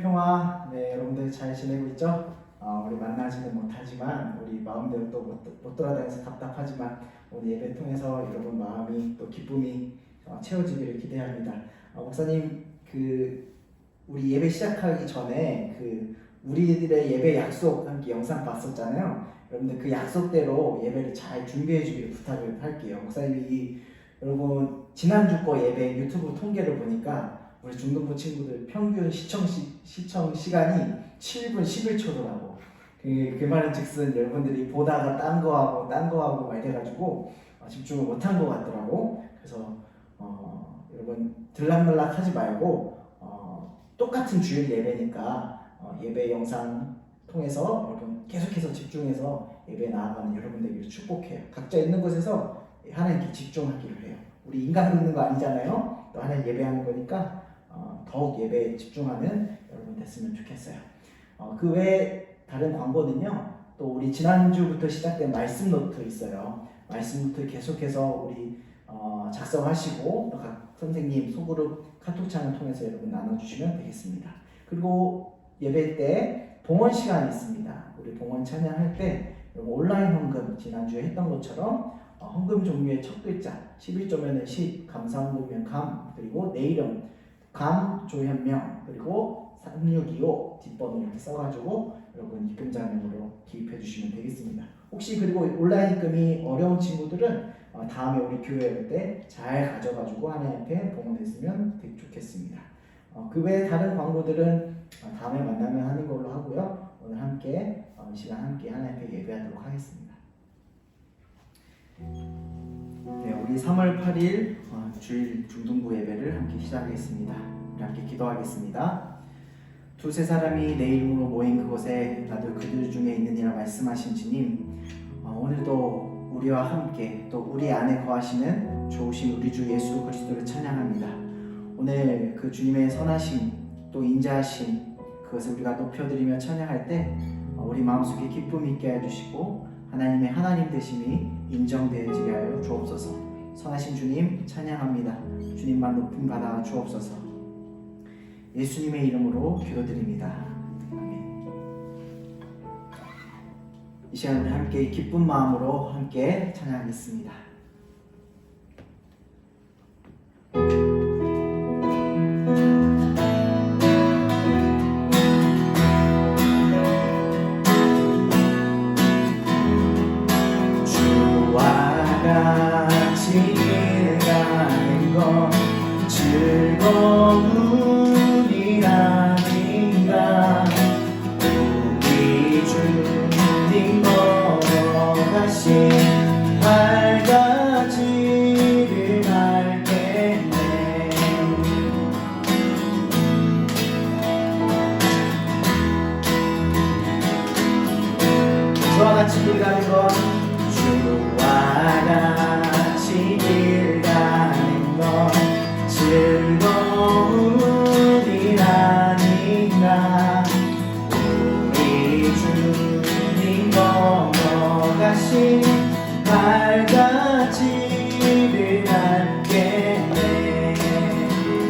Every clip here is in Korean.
평화. 네, 여러분들 잘 지내고 있죠? 우리 만나지는 못하지만 우리 마음대로 또 못 돌아다녀서 답답하지만 오늘 예배 통해서 여러분 마음이 또 기쁨이 채워지기를 기대합니다. 목사님 우리 예배 시작하기 전에 우리들의 예배 약속 함께 영상 봤었잖아요. 여러분들 그 약속대로 예배를 잘 준비해 주기를 부탁을 할게요. 목사님이 여러분 지난주 거 예배 유튜브 통계를 보니까 우리 중등부 친구들 평균 시청 시간이 7분 11초더라고. 그 말은 즉슨 여러분들이 보다가 딴 거 하고 막 이래가지고 집중을 못한 것 같더라고. 그래서 여러분 들락날락 하지 말고 똑같은 주일 예배니까 예배 영상 통해서 여러분 계속해서 집중해서 예배 나아가는 여러분들에게 축복해요. 각자 있는 곳에서 하나님께 집중하기를 해요. 우리 인간 믿는 거 아니잖아요. 또 하나님 예배하는 거니까 더욱 예배에 집중하는 여러분 됐으면 좋겠어요. 그 외에 다른 광고는요. 또 우리 지난주부터 시작된 말씀 노트 있어요. 말씀 노트 계속해서 우리 작성하시고 또 각 선생님 소그룹 카톡창을 통해서 여러분 나눠주시면 되겠습니다. 그리고 예배 때 봉헌 시간이 있습니다. 우리 봉헌 찬양할 때 여러분 온라인 헌금 지난주에 했던 것처럼 헌금 종류의 첫 글자 11조면은 10, 감사헌금이면 감, 그리고 내 이름 감, 조현명, 그리고 3625 뒷번호 이렇게 써가지고 여러분 입금자명으로 기입해 주시면 되겠습니다. 혹시 그리고 온라인 입금이 어려운 친구들은 다음에 우리 교회 올 때 잘 가져가지고 하나님께 봉헌했으면 되게 좋겠습니다. 그 외에 다른 광고들은 다음에 만나면 하는 걸로 하고요. 오늘 함께 이 시간 함께 하나님께 예배하도록 하겠습니다. 네, 우리 3월 8일 주일 중등부 예배를 함께 시작하겠습니다. 우리 함께 기도하겠습니다. 두세 사람이 내 이름으로 모인 그곳에 나도 그들 중에 있느니라 말씀하신 주님, 오늘도 우리와 함께 또 우리 안에 거하시는 좋으신 우리 주 예수 그리스도를 찬양합니다. 오늘 그 주님의 선하심 또 인자하심 그것을 우리가 높여드리며 찬양할 때 우리 마음속에 기쁨이 있게 해주시고 하나님의 하나님 되심이 인정되어지게 하여 주옵소서. 선하신 주님 찬양합니다. 주님만 높임 받아 주옵소서. 예수님의 이름으로 기도드립니다. 아멘. 이 시간 우리 함께 기쁜 마음으로 함께 찬양하겠습니다.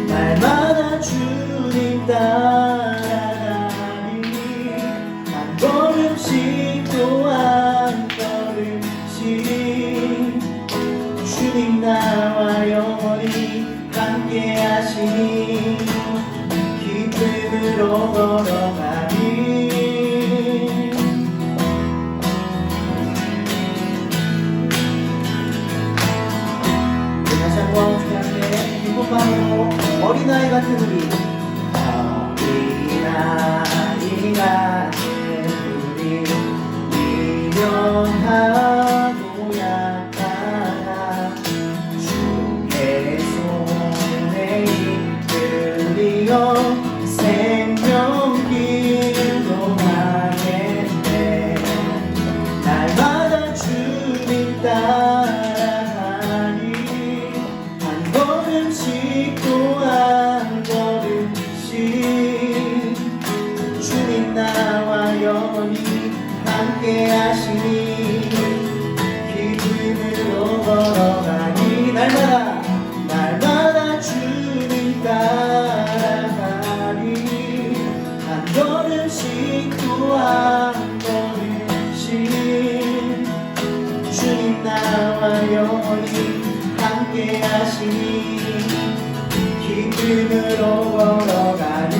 날마다 주님 따라가니 한 걸음씩 또 한 걸음씩 주님 나와 영원히 함께 하시니 기쁨으로 걸어가니 다시 한번 주님 앞에 기쁜 마음으로 어린아이 같은 우리 어린아이 같은 우리 미련하고 약하나 주의 손에 이끌리어 생명길로 가겠네. 날마다 주님 따라가니 한 걸음씩 또 한 걸음씩 주님 나와 영원히 함께 하시니 기쁨으로 걸어가니 날마다 주님 따라가니 한 함께 하시니 기쁨으로 걸어가니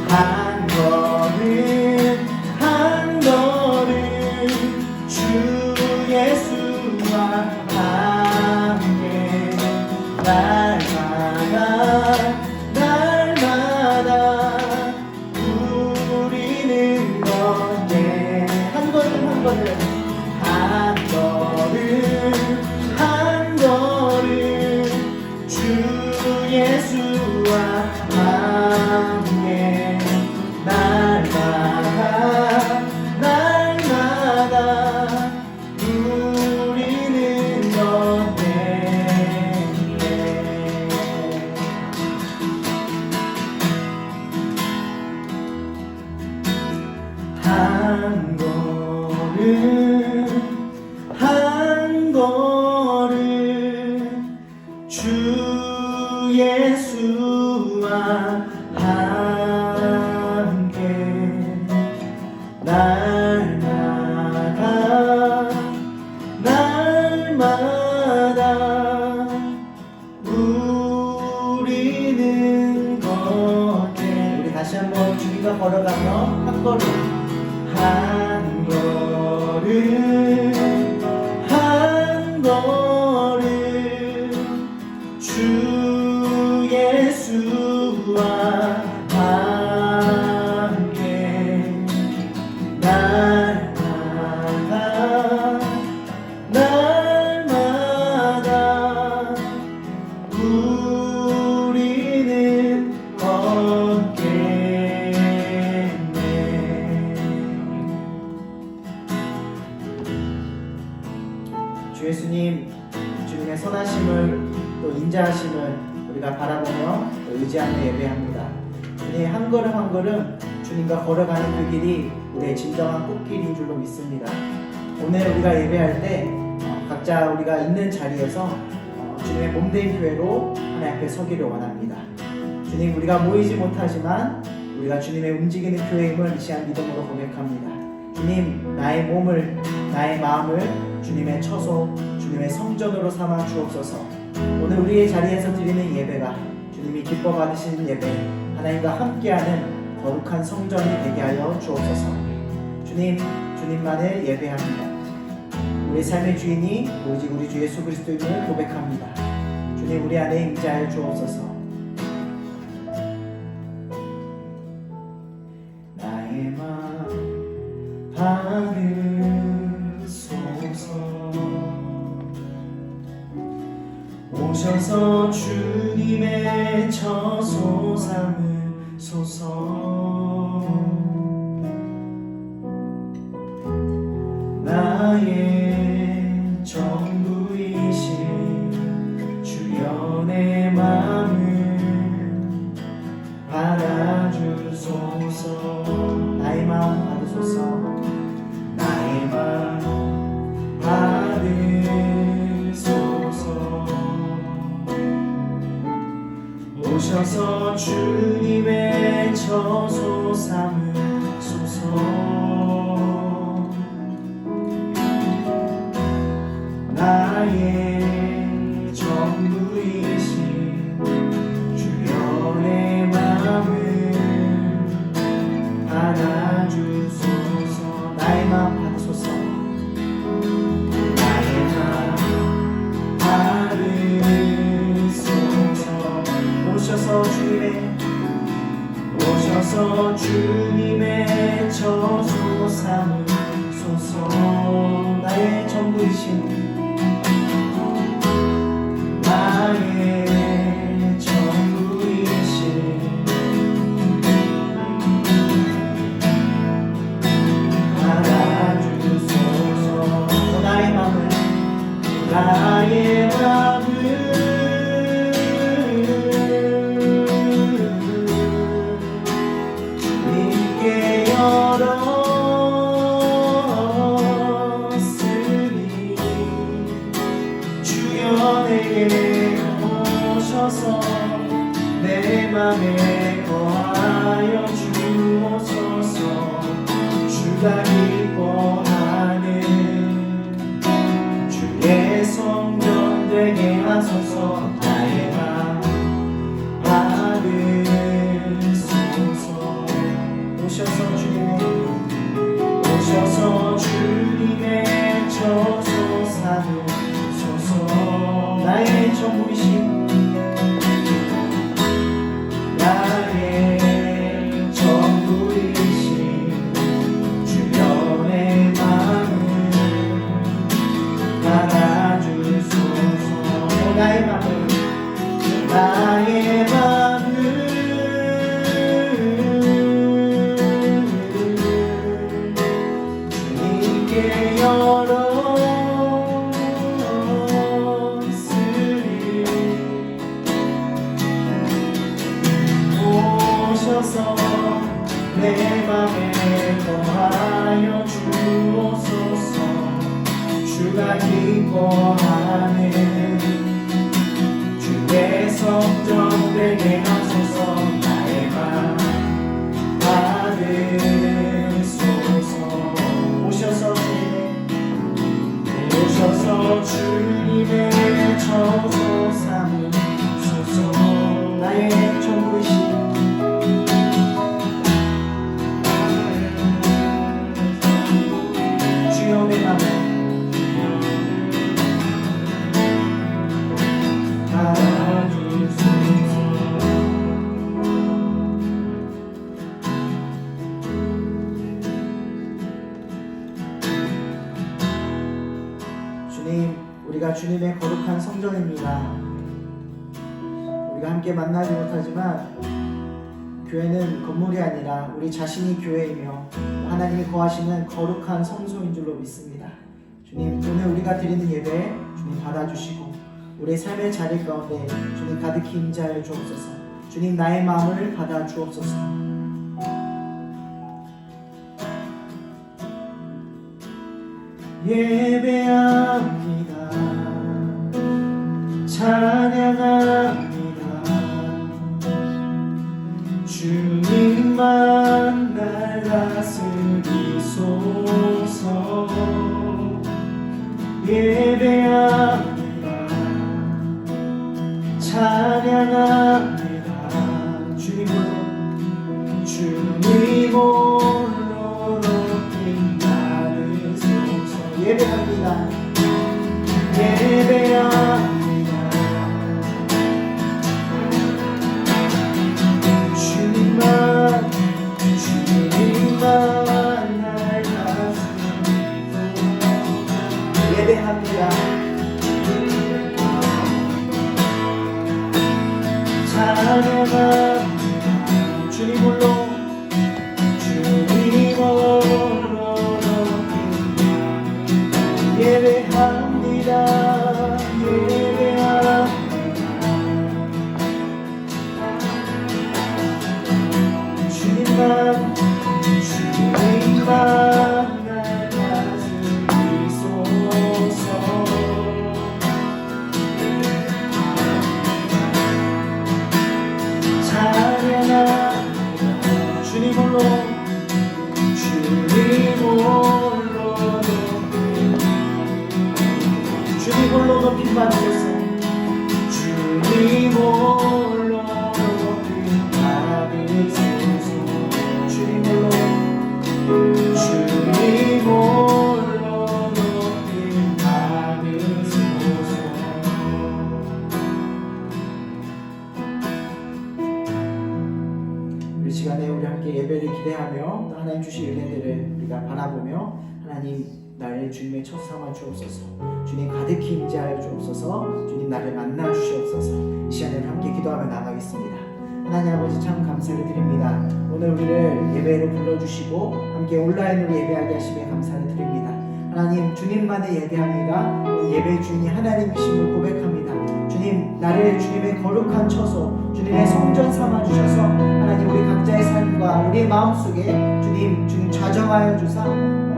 한 걸음 한 걸음 주 예수와 함께 날마다 우리는 걷네 한 걸음 한 걸음 한 걸음 한 걸음 주 예수와 함께 날마다 우리는 걷네 한 걸음 한 걸음 주 예수와 함께 날마다 우리는 걷게 우리 다시 한번 주님과 걸어가며 한 걸음 한 걸음 한 걸음 주 예수와 함께 날마다 우리는 걷겠네 주 예수님 주님의 선하심을 또 인자하심을 우리가 바라보며 또 의지하며 예배합니다. 주님 한 걸음 한 걸음 주님과 걸어가는 그 길이 우리의 진정한 꽃길인 줄로 믿습니다. 오늘 우리가 예배할 때 각자 우리가 있는 자리에서 주님의 몸된 교회로 하나님 앞에 서기를 원합니다. 주님 우리가 모이지 못하지만 우리가 주님의 움직이는 교회임을 이 시간 믿음으로 고백합니다. 주님 나의 몸을 나의 마음을 주님의 처소 주님의 성전으로 삼아 주옵소서. 오늘 우리의 자리에서 드리는 예배가 주님이 기뻐 받으시는 예배 하나님과 함께하는 거룩한 성전이 되게 하여 주옵소서. 주님 주님만을 예배합니다. 우리 삶의 주인이 오직 우리 주 예수 그리스도임을 고백합니다. 주님 우리 안에 임재하여 주옵소서. 나의 마음 받으소서. 오셔서 주님의 처소 삼으소서. 나의 전부이신 주여 내 마음을 받아주소서. 나의 마음 받으소서. 나의 마음 받으소서. 오셔서 주님의 처소 삼으소서. 나의 전부이신 주여 내 마음을 받아주소서. 나의 마음 받으소서. 나의 마음 받으소서. 오셔서 주님의 처소 삼으소서. 나의 전부이신 나의 전부이신 받아주소서. 나의 마음을 주님께 열었으니 주여 내게 오셔서 내 맘에 거하여 주옵소서. 주가 기뻐하는 주의 성전 되게 하소서. 나의 맘 받으소서. 오셔서 주님의 처소 삼으소서. 나의 전부이신 주변의 마음을 받아주소서. 나의 마음을 주님께 열었으리. 오셔서 내 맘에 거하여 주옵소서. 주가 기뻐하는 주의 성전 되게 하소서. 나의 맘 받으소서. 오셔서 주님의 처소 삼으소서. 나의 전부이신 주여 내 맘을 받아주소서. 주님, 우리가 주님의 거룩한 성전입니다. 우리가 함께 만나지 못하지만 교회는 건물이 아니라 우리 자신이 교회이며 하나님이 거하시는 거룩한 성소인 줄로 믿습니다. 주님, 오늘 우리가 드리는 예배 주님 받아주시고 우리의 삶의 자리 가운데 주님 가득히 임재하여 주옵소서. 주님, 나의 마음을 받아 주옵소서. 예배합니다. 찬양합니다. 주님만 날 다스리소서. 예배합니다. 찬양합니다. 주님 홀로 높임 받으소서. 예배합니다. 예배합니다. 주님만 날 다스리소서. 예배합니다. 찬양합니다. 주님 홀로 예배합니다. 예배합니다. 주님만 날 다스리소서. 찬양합니다. 주님 홀로 높임 받으소서. 주님 홀로 높임 받으소서. 주님 홀로 높임 받으소서. 이 시간에 우리 함께 예배를 기대하며 또 하나님 주신 은혜들을 우리가 바라보며 하나님 나를 주님의 첫 삼아 주옵소서. 주님 가득히 임재하여 주옵소서. 주님 나를 만나 주시옵소서. 이 시간에는 함께 기도하며 나가겠습니다. 하나님 아버지 참 감사를 드립니다. 오늘 우리를 예배로 불러주시고 함께 온라인으로 예배하게 하심에 감사를 드립니다. 하나님 주님만의 예배합니다. 예배의 주인이 하나님이심을 고백합니다. 주님 나를 주님의 거룩한 처소 주님의 성전 삼아주셔서 하나님 우리 각자의 삶과 우리의 마음속에 주님 좌정하여 주사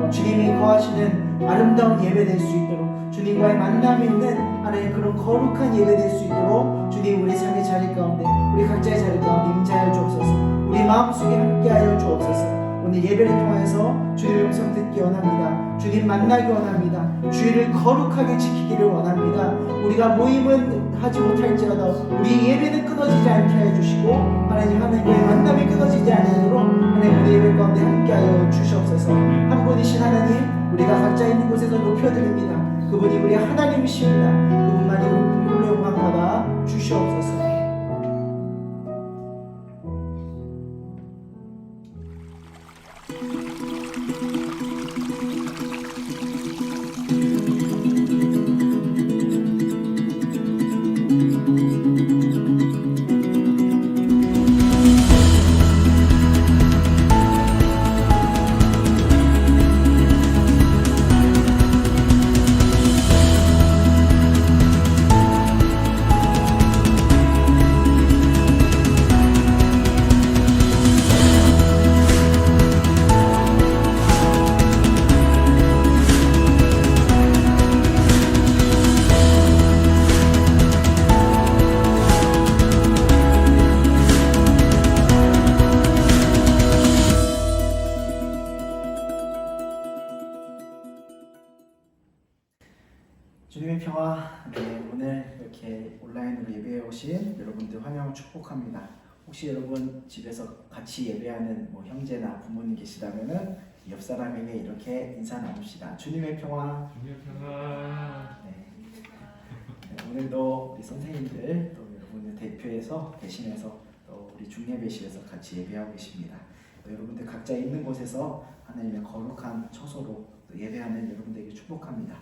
주님이 거하시는 아름다운 예배 될 수 있도록 주님과의 만남이 있는 하나님 그런 거룩한 예배 될 수 있도록 주님 우리 삶의 자리 가운데 우리 각자의 자리 가운데 임재하여 주옵소서. 우리 마음속에 함께하여 주옵소서. 오늘 예배를 통해서 주님의 음성 듣기 원합니다. 주님 만나기 원합니다. 주의를 거룩하게 지키기를 원합니다. 우리가 모임은 하지 못할지라도 우리 예배는 끊어지지 않게 해주시고 하나님의 만남이 끊어지지 않도록 하나님 우리 예배 가운데 함께하여 주시옵소서. 한 분이신 하나님 우리가 각자 있는 곳에서 높여드립니다. 그분이 우리 하나님이십니다. 그분만이 홀로 영광 받아 주시옵소서. 주님의 평화, 오늘 이렇게 온라인으로 예배해 오신 여러분들 환영 축복합니다. 혹시 여러분 집에서 같이 예배하는 형제나 부모님 계시다면은 옆 사람에게 이렇게 인사 나눕시다. 주님의 평화. 주님의 평화. 오늘도 우리 선생님들 또 여러분을 대신해서 또 우리 중예배실에서 같이 예배하고 계십니다. 여러분들 각자 있는 곳에서 하나님의 거룩한 처소로 또 예배하는 여러분들에게 축복합니다.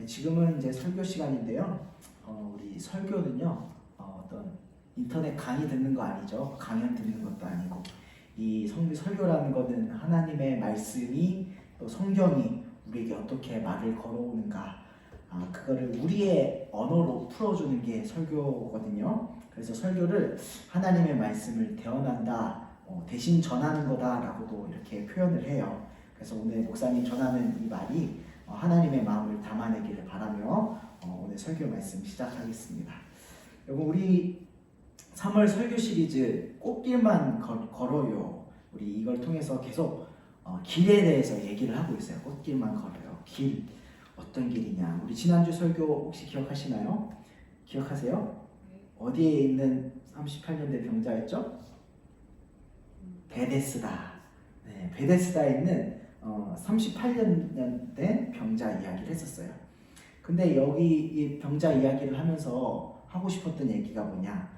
지금은 이제 설교 시간인데요. 우리 설교는요, 어떤 인터넷 강의 듣는 거 아니죠. 강연 듣는 것도 아니고, 이 설교라는 것은 하나님의 말씀이 또 성경이 우리에게 어떻게 말을 걸어오는가, 그거를 우리의 언어로 풀어주는 게 설교거든요. 그래서 설교를 하나님의 말씀을 대언한다, 대신 전하는 거다라고도 이렇게 표현을 해요. 그래서 오늘 목사님 전하는 이 말이 하나님의 마음을 담아내기를 바라며 오늘 설교 말씀 시작하겠습니다. 여러분, 우리 3월 설교 시리즈 꽃길만 걸어요. 우리 이걸 통해서 계속 길에 대해서 얘기를 하고 있어요. 꽃길만 걸어요. 길, 어떤 길이냐. 우리 지난주 설교 혹시 기억하시나요? 기억하세요? 어디에 있는 38년대 병자였죠? 베데스다. 네, 베데스다에 있는 38년 된 병자 이야기를 했었어요. 근데 여기 이 병자 이야기를 하면서 하고 싶었던 얘기가 뭐냐,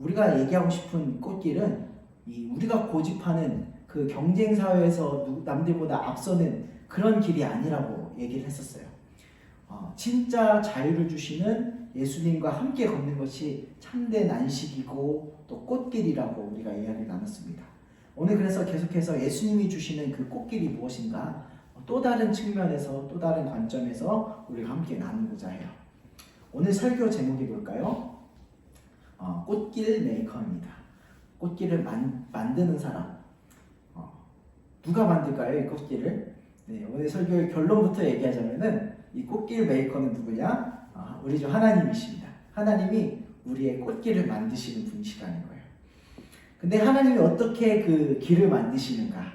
우리가 얘기하고 싶은 꽃길은 우리가 고집하는 그 경쟁 사회에서 남들보다 앞서는 그런 길이 아니라고 얘기를 했었어요. 진짜 자유를 주시는 예수님과 함께 걷는 것이 참된 안식이고 또 꽃길이라고 우리가 이야기를 나눴습니다. 오늘 그래서 계속해서 예수님이 주시는 그 꽃길이 무엇인가, 또 다른 측면에서 또 다른 관점에서 우리가 함께 나누고자 해요. 오늘 설교 제목이 뭘까요? 꽃길 메이커입니다. 꽃길을 만드는 사람. 누가 만들까요, 이 꽃길을? 네, 오늘 설교의 결론부터 얘기하자면은 이 꽃길 메이커는 누구냐? 우리 주 하나님이십니다. 하나님이 우리의 꽃길을 만드시는 분이시라는 거예요. 근데 하나님이 어떻게 그 길을 만드시는가?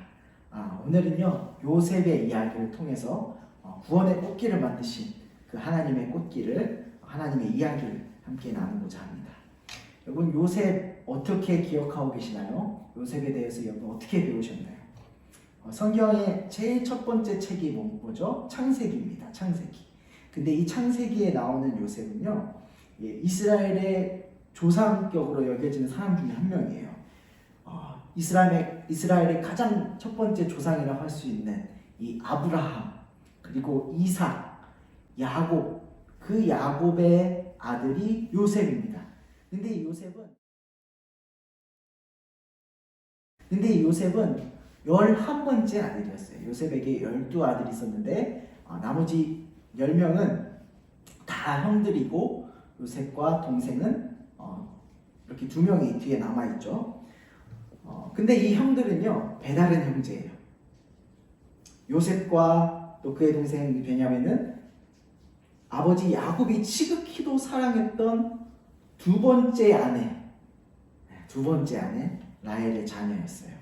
오늘은요, 요셉의 이야기를 통해서 구원의 꽃길을 만드신 그 하나님의 꽃길을, 하나님의 이야기를 함께 나누고자 합니다. 여러분, 요셉 어떻게 기억하고 계시나요? 요셉에 대해서 여러분 어떻게 배우셨나요? 성경의 제일 첫 번째 책이 뭐죠? 창세기입니다. 창세기. 근데 이 창세기에 나오는 요셉은요, 이스라엘의 조상격으로 여겨지는 사람 중에 한 명이에요. 이스라엘의 가장 첫 번째 조상이라고 할 수 있는 이 아브라함, 그리고 이삭, 야곱, 그 야곱의 아들이 요셉입니다. 근데 이 요셉은 11번째 아들이었어요. 요셉에게 12아들이 있었는데 나머지 10명은 다 형들이고, 요셉과 동생은 이렇게 2명이 뒤에 남아있죠. 근데 이 형들은요, 배다른 형제예요. 요셉과 또 그의 동생 베냐민은 아버지 야곱이 지극히도 사랑했던 두 번째 아내 라헬의 자녀였어요.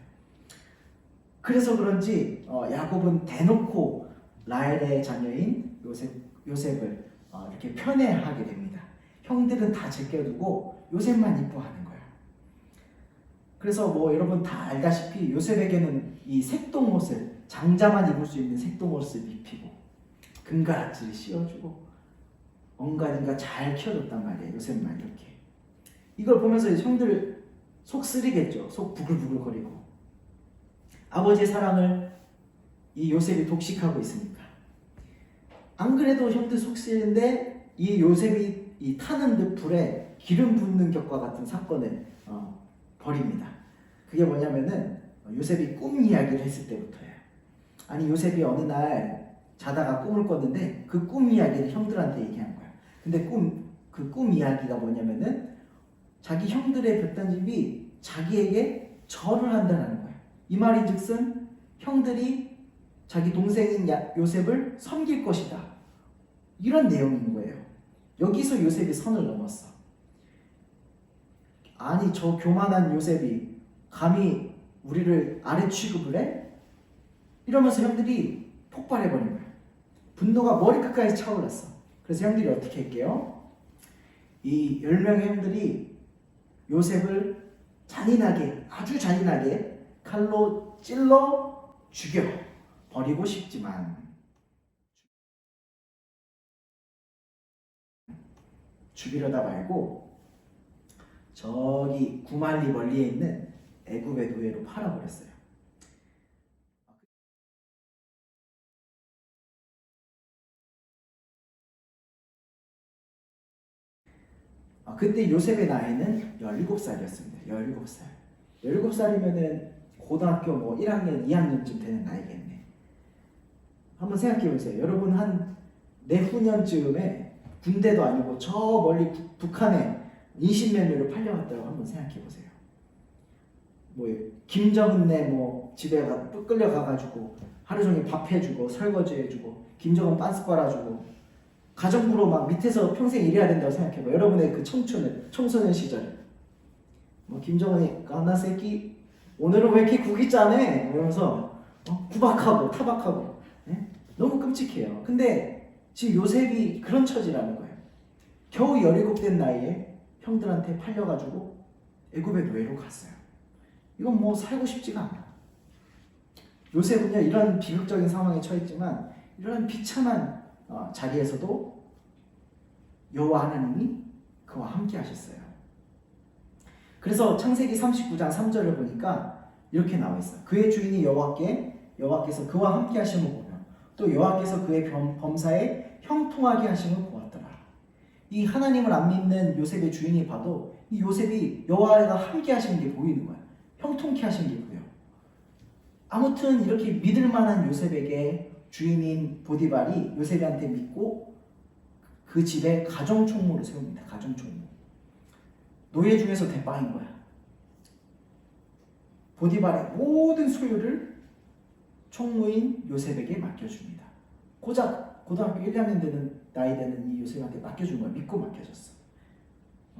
그래서 그런지 야곱은 대놓고 라헬의 자녀인 요셉을 이렇게 편애하게 됩니다. 형들은 다 제껴두고 요셉만 이뻐하는 거예요. 그래서 뭐 여러분 다 알다시피 요셉에게는 이 색동옷을 장자만 입을 수 있는 색동옷을 입히고 금가락지를 씌워주고 엉가인가 잘 키워줬단 말이에요. 요셉만 이렇게. 이걸 보면서 형들 속 쓰리겠죠. 속 부글부글거리고. 아버지의 사랑을 이 요셉이 독식하고 있으니까. 안 그래도 형들 속 쓰리는데 이 요셉이 이 타는 듯 불에 기름 붓는 격과 같은 사건을 벌입니다. 그게 뭐냐면은 요셉이 꿈 이야기를 했을 때부터예요. 아니 요셉이 어느 날 자다가 꿈을 꿨는데 그 꿈 이야기를 형들한테 얘기한 거야. 근데 그 꿈 이야기가 뭐냐면은 자기 형들의 볏단집이 자기에게 절을 한다는 거야. 이 말인즉슨 형들이 자기 동생인 요셉을 섬길 것이다. 이런 내용인 거예요. 여기서 요셉이 선을 넘었어. 아니 저 교만한 요셉이 감히 우리를 아래 취급을 해? 이러면서 형들이 폭발해버린 거야. 분노가 머리끝까지 차올랐어. 그래서 형들이 어떻게 할게요? 이 10명의 형들이 요셉을 잔인하게, 아주 잔인하게 칼로 찔러 죽여 버리고 싶지만 죽이려다 말고 저기 구말리 멀리에 있는 애굽의 노예로 팔아버렸어요. 그때 요셉의 나이는 17살이었습니다. 17살. 17살이면은 고등학교 뭐 1학년, 2학년쯤 되는 나이겠네. 한번 생각해 보세요. 여러분 한 내후년쯤에 군대도 아니고 저 멀리 북한에 인신매매로 팔려갔다고 한번 생각해 보세요. 뭐 김정은네 뭐 집에 끌려가가지고 하루 종일 밥 해주고 설거지 해주고 김정은 빤스 빨아주고 가정부로 막 밑에서 평생 일해야 된다고 생각해봐. 여러분의 그 청소년 시절에 뭐 김정은이 나 새끼 오늘은 왜 이렇게 국이 짜네 이러면서 구박하고 타박하고 너무 끔찍해요. 근데 지금 요셉이 그런 처지라는 거예요. 겨우 17된 나이에 형들한테 팔려가지고 애굽의 노예로 갔어요. 이건 뭐 살고 싶지가 않아. 요셉은요 이런 비극적인 상황에 처했지만 이런 비참한 자리에서도 여호와 하나님이 그와 함께 하셨어요. 그래서 창세기 39장 3절을 보니까 이렇게 나와 있어요. 그의 주인이 여호와께서 그와 함께 하심을 보며 또 여호와께서 그의 범사에 형통하게 하심을 보았더라. 이 하나님을 안 믿는 요셉의 주인이 봐도 이 요셉이 여호와가 함께 하시는 게 보이는 거야. 형통케 하신 게 보여. 아무튼 이렇게 믿을 만한 요셉에게 주인인 보디발이 요셉한테 믿고 그 집에 가정총무를 세웁니다. 가정총무. 노예 중에서 대빵인 거야. 보디발의 모든 소유를 총무인 요셉에게 맡겨줍니다. 고작 고등학교 1학년 나이 되는 이 요셉한테 맡겨준 거야. 믿고 맡겨줬어.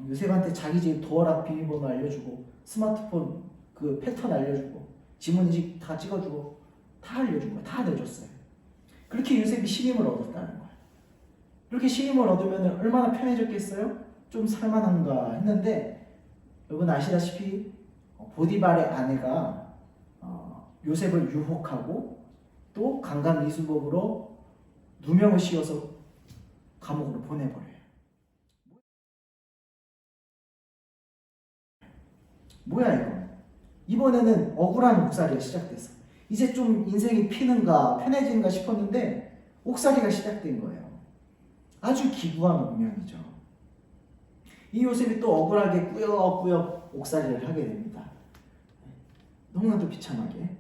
요셉한테 자기 집 도어락 비밀번호 알려주고 스마트폰 그 패턴 알려주고 지문인식 다 찍어주고 다 알려준 거야. 다 내줬어요. 그렇게 요셉이 신임을 얻었다는 거야. 이렇게 신임을 얻으면 얼마나 편해졌겠어요? 좀 살만한가 했는데 여러분 아시다시피 보디발의 아내가 요셉을 유혹하고 또 강간미수범으로 누명을 씌워서 감옥으로 보내버려요. 뭐야 이거? 이번에는 억울한 옥살이가 시작됐어. 이제 좀 인생이 피는가 편해지는가 싶었는데 옥살이가 시작된 거예요. 아주 기구한 운명이죠. 이 요셉이 또 억울하게 꾸역꾸역 옥살이를 하게 됩니다. 너무나도 비참하게.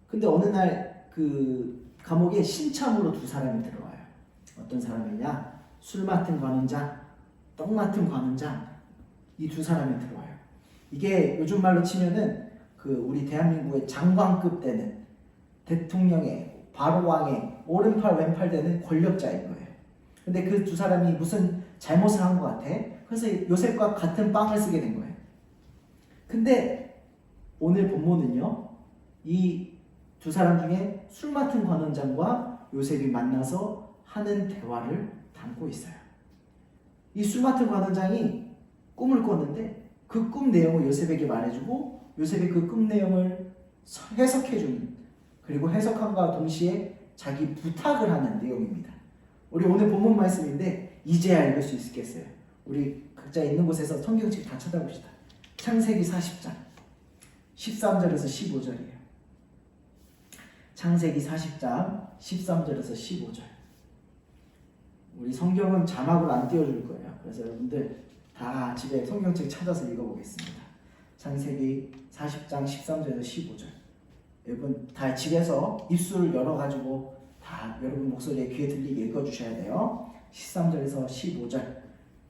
근데 어느 날 그 감옥에 신참으로 2사람이 들어와요. 어떤 사람이냐? 술 맡은 관원장, 떡 맡은 관원장, 이 2사람이 들어와요. 이게 요즘 말로 치면은 그 우리 대한민국의 장관급 되는 대통령의 바로왕의 오른팔 왼팔 되는 권력자인 거예요. 근데 그 2사람이 무슨 잘못을 한 것 같아. 그래서 요셉과 같은 빵을 쓰게 된 거예요. 근데 오늘 본문은요, 이 2사람 중에 술 맡은 관원장과 요셉이 만나서 하는 대화를 담고 있어요. 이 술 맡은 관원장이 꿈을 꿨는데 그 꿈 내용을 요셉에게 말해주고 요셉이 그 꿈 내용을 해석해주는, 그리고 해석함과 동시에 자기 부탁을 하는 내용입니다. 우리 오늘 본문 말씀인데 이제야 읽을 수 있겠어요. 우리 각자 있는 곳에서 성경책 다 찾아봅시다. 창세기 40장 13절에서 15절이에요. 창세기 40장 13절에서 15절. 우리 성경은 자막으로 안 띄워줄 거예요. 그래서 여러분들 다 집에 성경책 찾아서 읽어보겠습니다. 창세기 40장 13절에서 15절. 여러분 다 집에서 입술을 열어가지고 다 여러분 목소리에 귀에 들리게 읽어주셔야 돼요. 13절에서 15절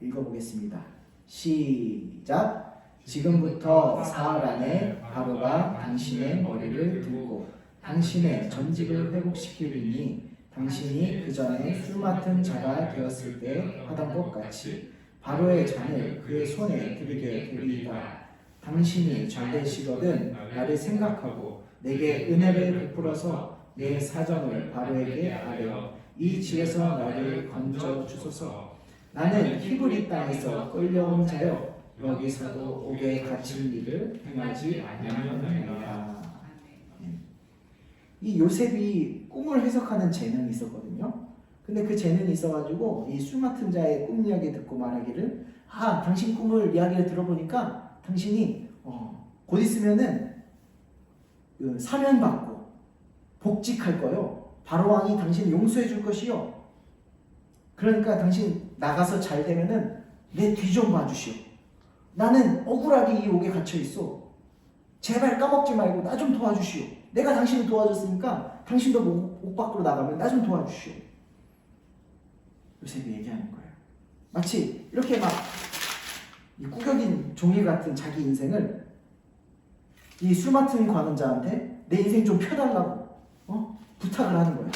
읽어보겠습니다. 시작. 지금부터 사흘 안에 바로가 당신의 머리를 들고 당신의 전직을 회복시키리니 당신이 그 전에 술 맡은 자가 되었을 때 하던 것 같이 바로의 잔을 그의 손에 들게 되리이다. 당신이 잘되시거든 나를 생각하고 내게 은혜를 베풀어서 내 사정을 바로에게 아뢰어 이 집에서 나를 건져 주소서. 나는 히브리 땅에서 끌려온 자여 여기서도 옥에 갇힌 일을 행하지 아니하느니라. 이 요셉이 꿈을 해석하는 재능이 있었거든요. 근데 그 재능이 있어가지고 이 술 맡은 자의 꿈 이야기 듣고 말하기를, 당신 꿈을 이야기를 들어보니까 당신이 곧 있으면은 사면받고 복직할 거요. 바로 왕이 당신을 용서해 줄 것이요. 그러니까 당신 나가서 잘 되면은 내 뒤 좀 봐주시오. 나는 억울하게 이 옥에 갇혀 있어. 제발 까먹지 말고 나 좀 도와주시오. 내가 당신을 도와줬으니까 당신도 옥 밖으로 나가면 나 좀 도와주시오. 요셉이 얘기하는 거예요. 마치 이렇게 막 이 꾸겨진 종이 같은 자기 인생을 이 술 맡은 관원자한테 내 인생 좀 펴달라고 부탁을 하는 거예요.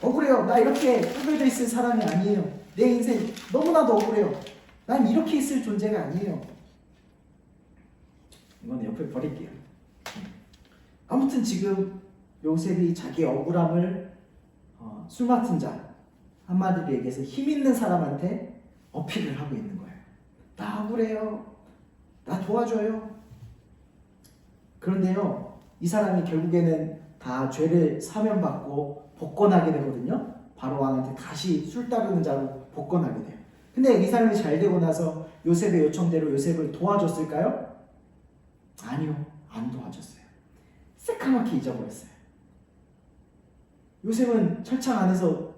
억울해요. 나 이렇게 꾸겨져 있을 사람이 아니에요. 내 인생 너무나도 억울해요. 난 이렇게 있을 존재가 아니에요. 이건 옆에 버릴게요. 아무튼 지금 요셉이 자기 억울함을 술 맡은 자, 한마디로 얘기해서 힘 있는 사람한테 어필을 하고 있는 거예요. 나 억울해요. 나 도와줘요. 그런데요, 이 사람이 결국에는 다 죄를 사면받고 복권하게 되거든요. 바로 왕한테 다시 술 따르는 자로 복권하게 돼요. 근데 이 사람이 잘 되고 나서 요셉의 요청대로 요셉을 도와줬을까요? 아니요, 안 도와줬어요. 새까맣게 잊어버렸어요. 요셉은 철창 안에서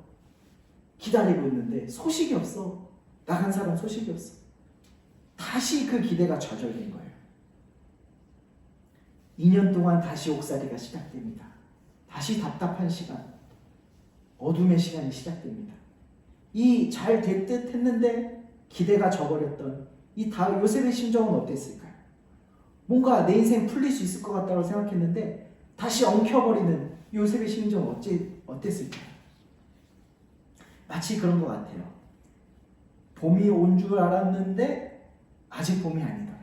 기다리고 있는데 소식이 없어. 나간 사람 소식이 없어. 다시 그 기대가 좌절된 거예요. 2년 동안 다시 옥살이가 시작됩니다. 다시 답답한 시간, 어둠의 시간이 시작됩니다. 이 잘 될 듯 했는데 기대가 져버렸던 이 요셉의 심정은 어땠을까요? 뭔가 내 인생 풀릴 수 있을 것 같다고 생각했는데 다시 엉켜버리는 요셉의 심정은 어땠을까요? 마치 그런 것 같아요. 봄이 온 줄 알았는데 아직 봄이 아니더라.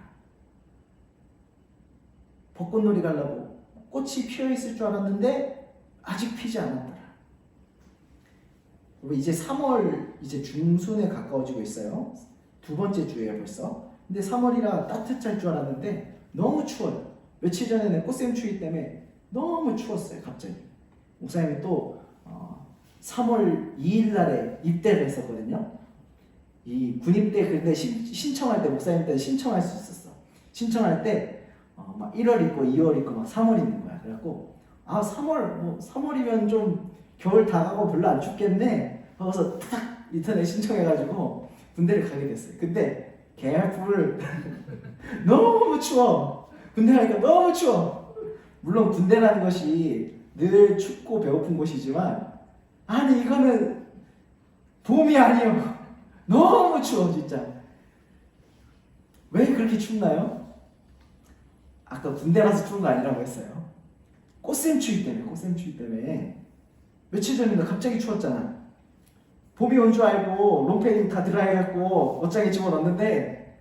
벚꽃놀이 가려고 꽃이 피어 있을 줄 알았는데 아직 피지 않았더라. 이제 3월 이제 중순에 가까워지고 있어요. 두 번째 주예요 벌써. 근데 3월이라 따뜻할 줄 알았는데 너무 추워요. 며칠 전에는 꽃샘추위 때문에 너무 추웠어요. 갑자기 목사님이 또 3월 2일 날에 입대를 했었거든요. 이 군입대 근데 신청할 때 목사님 때 신청할 수 있었어. 신청할 때 막 1월 있고 2월 있고 막 3월 있는 거야. 그래갖고 3월이면 좀 겨울 다가고 별로 안 춥겠네 하고서 딱 인터넷 신청해가지고 군대를 가게 됐어요. 근데 개뿔 너무 추워. 군대 가니까 너무 추워. 물론 군대라는 것이 늘 춥고 배고픈 곳이지만 아니 이거는 봄이 아니요. 너무 추워 진짜. 왜 그렇게 춥나요? 아까 군대라서 추운 거 아니라고 했어요. 꽃샘추위 때문에. 며칠 전인가 갑자기 추웠잖아. 봄이 온 줄 알고 롱패딩 다 드라이해갖고 옷장에 집어넣었는데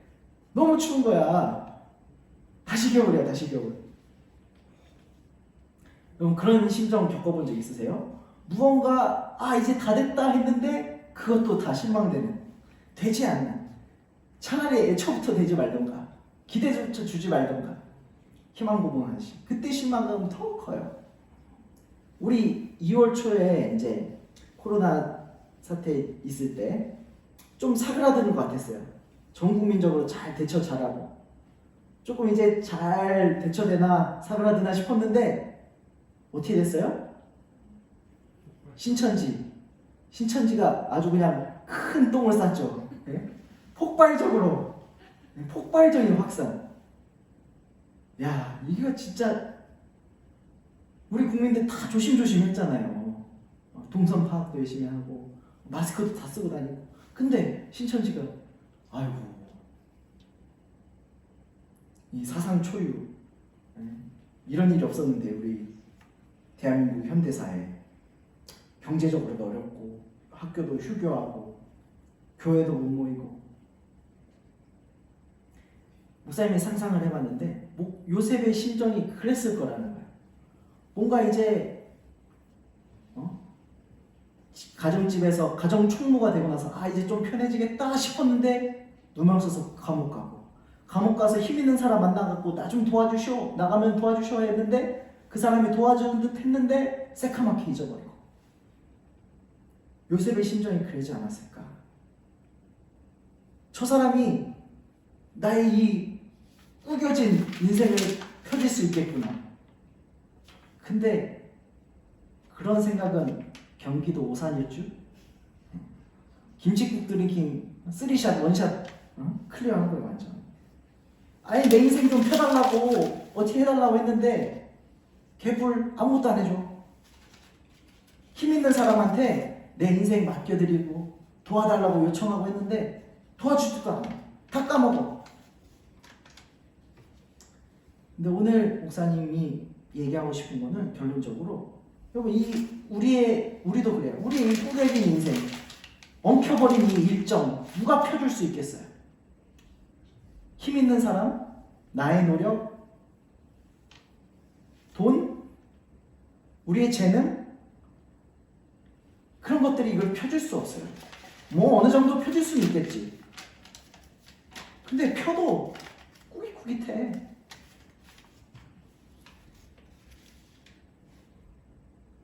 너무 추운 거야. 다시 겨울이야. 다시 겨울. 여러분 그런 심정 겪어본 적 있으세요? 무언가 이제 다 됐다 했는데 그것도 다 실망되는, 되지 않는, 차라리 애초부터 되지 말던가 기대조차 주지 말던가 희망고문하시, 그때 실망감은 더 커요. 우리 2월 초에 이제 코로나 사태 있을 때 좀 사그라드는 것 같았어요. 전 국민적으로 잘 대처 잘하고 조금 이제 잘 대처되나 사그라드나 싶었는데 어떻게 됐어요? 신천지가 아주 그냥 큰 똥을 쌌죠. 네? 폭발적인 확산. 야, 이거 진짜 우리 국민들 다 조심조심 했잖아요. 동선 파악도 열심히 하고 마스크도 다 쓰고 다니고. 근데 신천지가 아이고, 이 사상 초유, 이런 일이 없었는데 우리 대한민국 현대사에 경제적으로도 어렵고 학교도 휴교하고 교회도 못 모이고. 목사님이 상상을 해봤는데 요셉의 심정이 그랬을 거라는 거예요. 뭔가 이제 가정집에서 가정 총무가 되고 나서 이제 좀 편해지겠다 싶었는데 누명 써서 감옥 가서 힘 있는 사람 만나갖고 나 좀 도와주시오, 나가면 도와주시오 했는데 그 사람이 도와주는 듯 했는데 새카맣게 잊어버리고. 요셉의 심정이 그러지 않았을까? 저 사람이 나의 이 꾸겨진 인생을 펴질 수 있겠구나. 근데 그런 생각은 경기도 오산일주 김치국 드링킹 3샷 1샷 클리어한 거예요. 완전. 아니 내 인생 좀 펴달라고 어떻게 해달라고 했는데 개불 아무것도 안 해줘. 힘 있는 사람한테 내 인생 맡겨드리고 도와달라고 요청하고 했는데 도와주지도 않아. 다 까먹어. 근데 오늘 목사님이 얘기하고 싶은 거는 결론적으로, 여러분 우리도 그래요. 우리의 이 꾸겨진 인생, 엉켜버린 이 일정 누가 펴줄 수 있겠어요? 힘 있는 사람, 나의 노력, 돈, 우리의 재능, 그런 것들이 이걸 펴줄 수 없어요. 뭐 어느 정도 펴줄 수는 있겠지. 근데 펴도 꾸깃꾸깃해.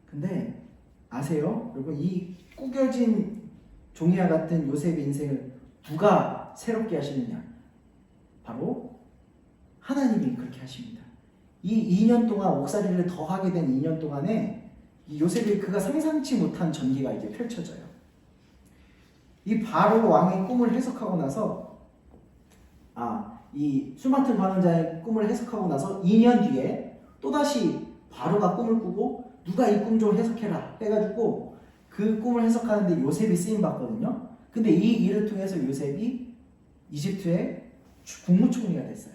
근데 아세요? 여러분, 이 꾸겨진 종이와 같은 요셉의 인생을 누가 새롭게 하시느냐? 바로 하나님이 그렇게 하십니다. 이 2년 동안 옥살이를 더 하게 된 2년 동안에 이 요셉이 그가 상상치 못한 전기가 이제 펼쳐져요. 이 바로 왕의 꿈을 해석하고 나서 이 수마트 관원자의 꿈을 해석하고 나서 2년 뒤에 또다시 바로가 꿈을 꾸고 누가 이 꿈 좀 해석해라 해가지고 그 꿈을 해석하는데 요셉이 쓰임받거든요. 근데 이 일을 통해서 요셉이 이집트의 국무총리가 됐어요.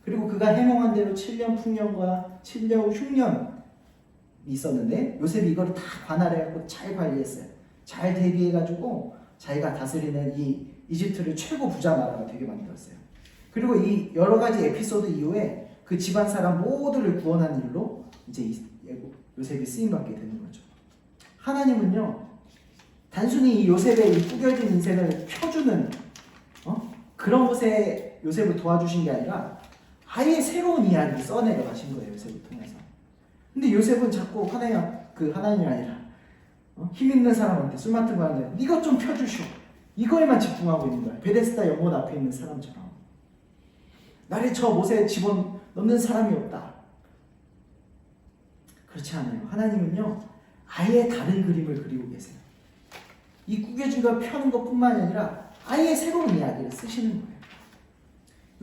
그리고 그가 해몽한 대로 7년 풍년과 7년 흉년 있었는데 요셉이 이걸 다 관할해갖고 잘 관리했어요. 잘 대비해가지고 자기가 다스리는 이 이집트를 최고 부자 나라가 되게 만들었어요. 그리고 이 여러 가지 에피소드 이후에 그 집안 사람 모두를 구원한 일로 이제 요셉이 쓰임받게 되는 거죠. 하나님은요, 단순히 이 요셉의 이 꾸겨진 인생을 펴주는 그런 곳에 요셉을 도와주신 게 아니라 아예 새로운 이야기를 써내려 가신 거예요. 요셉을 통해서. 근데 요셉은 자꾸 하나님이 아니라 힘 있는 사람한테, 술 맡은 사람한테 네가 좀 펴주시오, 이거에만 집중하고 있는 거야. 베데스다 연못 앞에 있는 사람처럼. 나를 저 못에 집어넣는 사람이 없다. 그렇지 않아요. 하나님은요, 아예 다른 그림을 그리고 계세요. 이 꾸겨진 걸 펴는 것뿐만 아니라 아예 새로운 이야기를 쓰시는 거예요.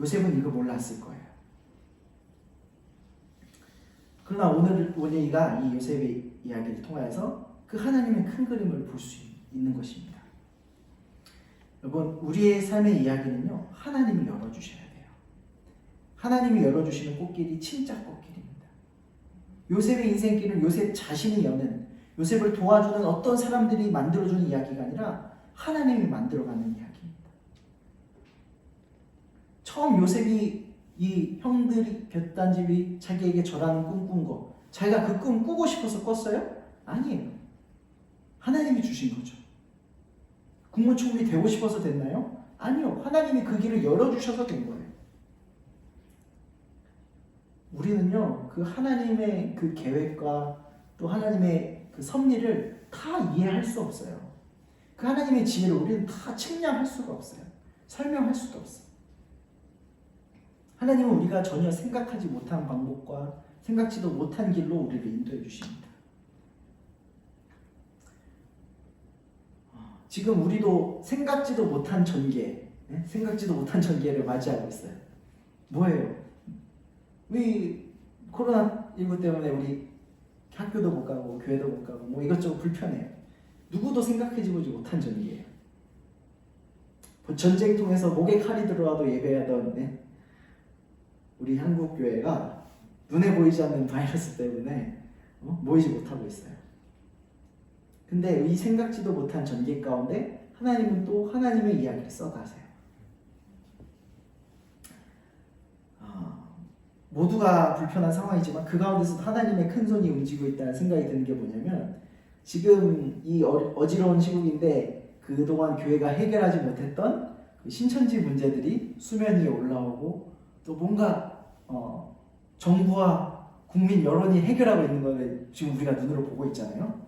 요셉은 이거 몰랐을 거예요. 그러나 오늘 우리가 이 요셉의 이야기를 통해서 그 하나님의 큰 그림을 볼 수 있는 것입니다. 여러분, 우리의 삶의 이야기는요, 하나님이 열어주셔야 돼요. 하나님이 열어주시는 꽃길이 진짜 꽃길입니다. 요셉의 인생길은 요셉 자신이 여는, 요셉을 도와주는 어떤 사람들이 만들어주는 이야기가 아니라 하나님이 만들어가는 이야기입니다. 처음 요셉이 이 형들이 곁단집이 자기에게 절하는 꿈 꾼 거, 자기가 그 꿈 꾸고 싶어서 꿨어요? 아니에요. 하나님이 주신 거죠. 국무총리 되고 싶어서 됐나요? 아니요. 하나님이 그 길을 열어주셔서 된 거예요. 우리는요, 그 하나님의 그 계획과 또 하나님의 그 섭리를 다 이해할 수 없어요. 그 하나님의 지혜를 우리는 다 측량할 수가 없어요. 설명할 수도 없어요. 하나님은 우리가 전혀 생각하지 못한 방법과 생각지도 못한 길로 우리를 인도해 주십니다. 지금 우리도 생각지도 못한 전개, 생각지도 못한 전개를 맞이하고 있어요. 뭐예요? 우리 코로나19 때문에 우리 학교도 못 가고 교회도 못 가고 뭐 이것저것 불편해요. 누구도 생각해보지 못한 전개예요. 전쟁통에서 목에 칼이 들어와도 예배하던 우리 한국 교회가 눈에 보이지 않는 바이러스 때문에 모이지 못하고 있어요. 근데 이 생각지도 못한 전개 가운데 하나님은 또 하나님의 이야기를 써가세요. 모두가 불편한 상황이지만 그 가운데서 하나님의 큰 손이 움직이고 있다는 생각이 드는 게 뭐냐면, 지금 이 어지러운 시국인데 그동안 교회가 해결하지 못했던 그 신천지 문제들이 수면 위에 올라오고 또 뭔가 정부와 국민 여론이 해결하고 있는 걸 지금 우리가 눈으로 보고 있잖아요.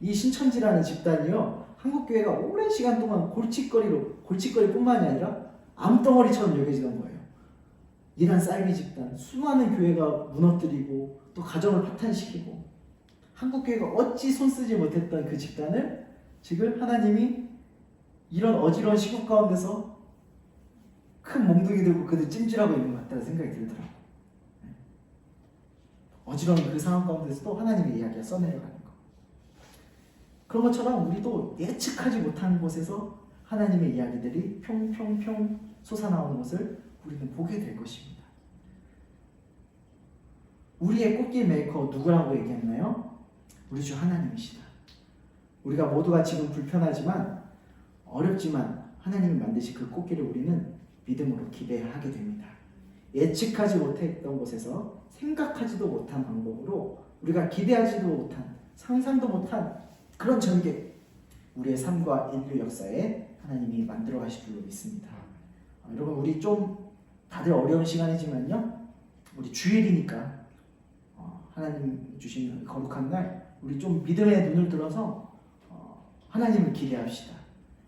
이 신천지라는 집단이요, 한국 교회가 오랜 시간 동안 골칫거리뿐만이 아니라 암덩어리처럼 여겨지던 거예요. 이단 사이비 집단, 수많은 교회가 무너뜨리고 또 가정을 파탄시키고, 한국 교회가 어찌 손쓰지 못했던 그 집단을 지금 하나님이 이런 어지러운 시국 가운데서 큰 몽둥이 들고 그들 찜질하고 있는 것 같다는 생각이 들더라고요. 어지러운 그 상황 가운데서도 하나님의 이야기가 써내려가는 거. 그런 것처럼 우리도 예측하지 못한 곳에서 하나님의 이야기들이 평평평 솟아나오는 것을 우리는 보게 될 것입니다. 우리의 꽃길 메이커 누구라고 얘기했나요? 우리 주 하나님이시다. 우리가 모두가 지금 불편하지만 어렵지만 하나님이 만드신 그 꽃길을 우리는 믿음으로 기대하게 됩니다. 예측하지 못했던 곳에서 생각하지도 못한 방법으로 우리가 기대하지도 못한, 상상도 못한 그런 전개, 우리의 삶과 인류 역사에 하나님이 만들어 가실 줄로 믿습니다. 여러분, 우리 좀 다들 어려운 시간이지만요, 우리 주일이니까 하나님 주신 거룩한 날 우리 좀 믿음의 눈을 들어서 하나님을 기대합시다.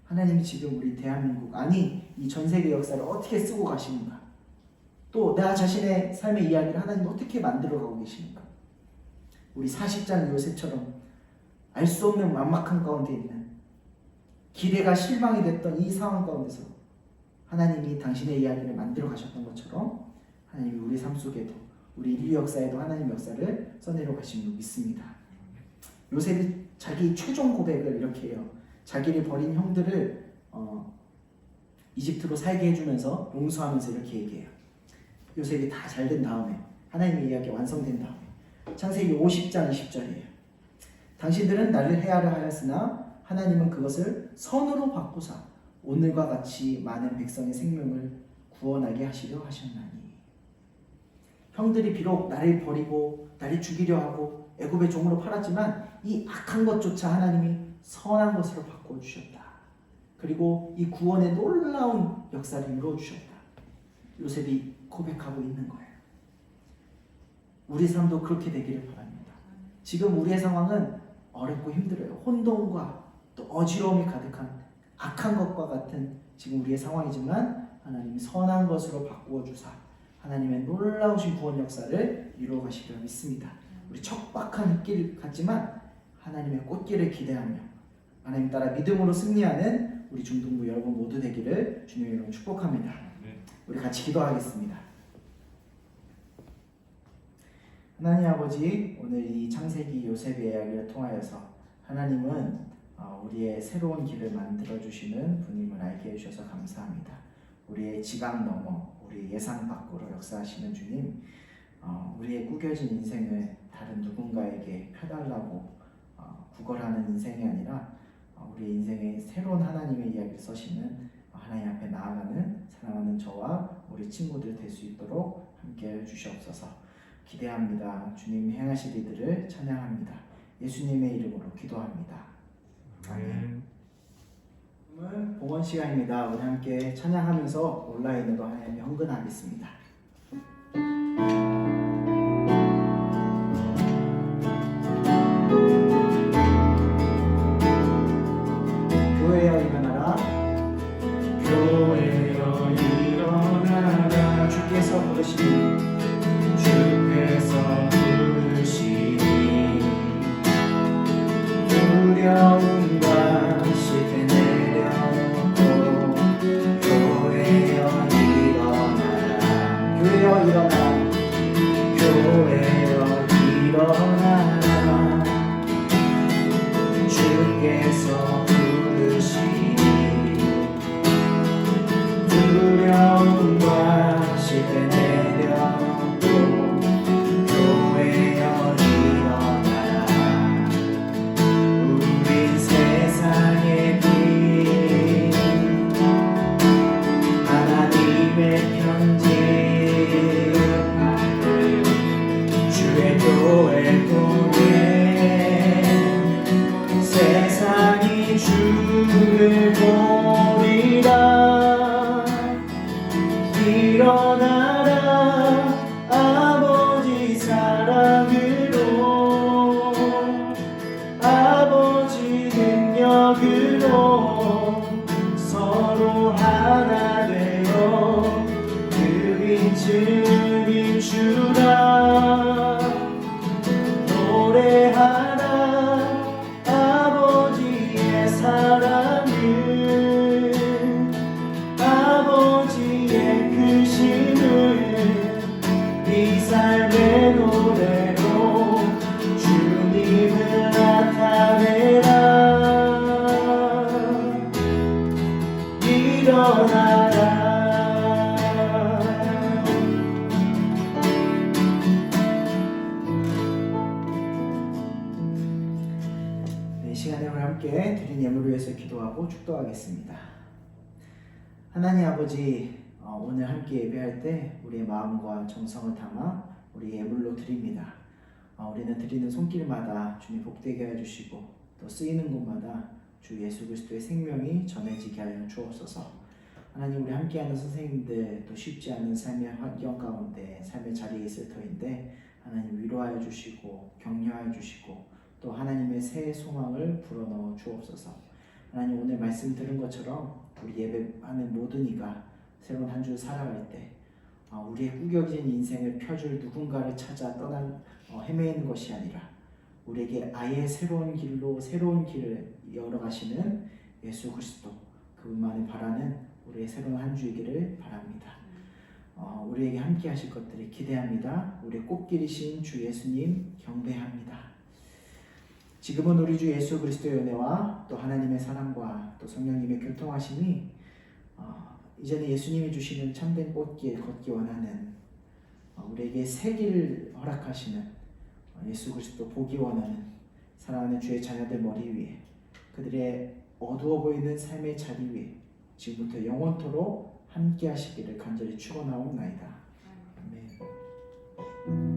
하나님이 지금 우리 대한민국, 아니 이 전 세계 역사를 어떻게 쓰고 가시는가, 또 나 자신의 삶의 이야기를 하나님 어떻게 만들어가고 계시는가. 우리 40장 요셉처럼 알 수 없는 만막한 가운데 있는, 기대가 실망이 됐던 이 상황 가운데서 하나님이 당신의 이야기를 만들어 가셨던 것처럼 하나님이 우리 삶 속에도, 우리 인류 역사에도 하나님 역사를 써내려 가심을 믿습니다. 요셉이 자기 최종 고백을 이렇게 해요. 자기를 버린 형들을 이집트로 살게 해주면서 용서하면서 이렇게 얘기해요. 요셉이 다 잘된 다음에, 하나님의 이야기가 완성된 다음에, 창세기 50장 20절이에요. 당신들은 나를 해하려 하였으나 하나님은 그것을 선으로 바꾸사 오늘과 같이 많은 백성의 생명을 구원하게 하시려 하셨나니. 형들이 비록 나를 버리고 나를 죽이려 하고 애굽의 종으로 팔았지만 이 악한 것조차 하나님이 선한 것으로 바꿔주셨다. 그리고 이 구원의 놀라운 역사를 이루어주셨다. 요셉이 고백하고 있는 거예요. 우리 삶도 그렇게 되기를 바랍니다. 지금 우리의 상황은 어렵고 힘들어요. 혼돈과 또 어지러움이 가득한 악한 것과 같은 지금 우리의 상황이지만 하나님이 선한 것으로 바꾸어 주사 하나님의 놀라우신 구원 역사를 이루어 가시리라 믿습니다. 우리 척박한 길 같지만 하나님의 꽃길을 기대하며 하나님 따라 믿음으로 승리하는 우리 중등부 여러분 모두 되기를 주님의 이름으로 축복합니다. 우리 같이 기도하겠습니다. 하나님 아버지, 오늘 이 창세기 요셉의 이야기를 통하여서 하나님은 우리의 새로운 길을 만들어주시는 분임을 알게 해주셔서 감사합니다. 우리의 지각 넘어 우리 예상 밖으로 역사하시는 주님, 우리의 구겨진 인생을 다른 누군가에게 펴달라고 구걸하는 인생이 아니라 우리 인생의 새로운 하나님의 이야기를 써시는 하나님 앞에 나아가는 사랑하는 저와 우리 친구들 될 수 있도록 함께해 주시옵소서. 기대합니다. 주님 행하실 일들을 찬양합니다. 예수님의 이름으로 기도합니다. 아멘. 지금은 봉헌 시간입니다. 우리 함께 찬양하면서 온라인으로 하나님의 헌근하겠습니다. 교회여 일어나라. 교회여 일어나라. 주께서 부르시니 주께서 부르시니 두려움과 시대 내려놓고 교회여 일어나라. 교회여 일어나라. 교회여 일어나라. 주께서 부르시니 두려움과 시대 내려놓고 교회여 일어나라. 우린 세상의 빛 하나님의 편지 주의 교회 통해 세상이 주를 보리라. 일어나라. 아버지 사랑으로 아버지 능력으로 서로 하나 되어 그 빛을 비추라. 노래하라. 아버지의 사랑을 아버지의 크심을 이 삶의 노래로 주님을 나타내라. 일어나라. 이 시간에 우리 함께 드린 예물을 위해서 기도하고 축도하겠습니다. 하나님 아버지, 오늘 함께 예배할 때 우리의 마음과 정성을 담아 우리 예물로 드립니다. 우리는 드리는 손길마다 주님 복되게 해주시고 또 쓰이는 곳마다 주 예수 그리스도의 생명이 전해지게 하여 주옵소서. 하나님, 우리 함께하는 선생님들 또 쉽지 않은 삶의 환경 가운데 삶의 자리에 있을 터인데 하나님 위로하여 주시고 격려하여 주시고 또 하나님의 새 소망을 불어넣어 주옵소서. 하나님, 오늘 말씀 들은 것처럼 우리 예배하는 모든 이가 새로운 한 주 살아갈 때 우리의 꾸겨진 인생을 펴줄 누군가를 찾아 헤매는 것이 아니라 우리에게 아예 새로운 길로 새로운 길을 열어가시는 예수 그리스도 그분만을 바라는 우리의 새로운 한 주이기를 바랍니다. 우리에게 함께 하실 것들을 기대합니다. 우리의 꽃길이신 주 예수님 경배합니다. 지금은 우리 주 예수 그리스도의 은혜와 또 하나님의 사랑과 또 성령님의 교통하심이 이제는 예수님이 주시는 참된 꽃길 걷기 원하는 우리에게 새 길을 허락하시는 예수 그리스도 보기 원하는 사랑하는 주의 자녀들 머리 위에 그들의 어두워 보이는 삶의 자리 위에 지금부터 영원토록 함께 하시기를 간절히 축원하옵나이다. 아멘.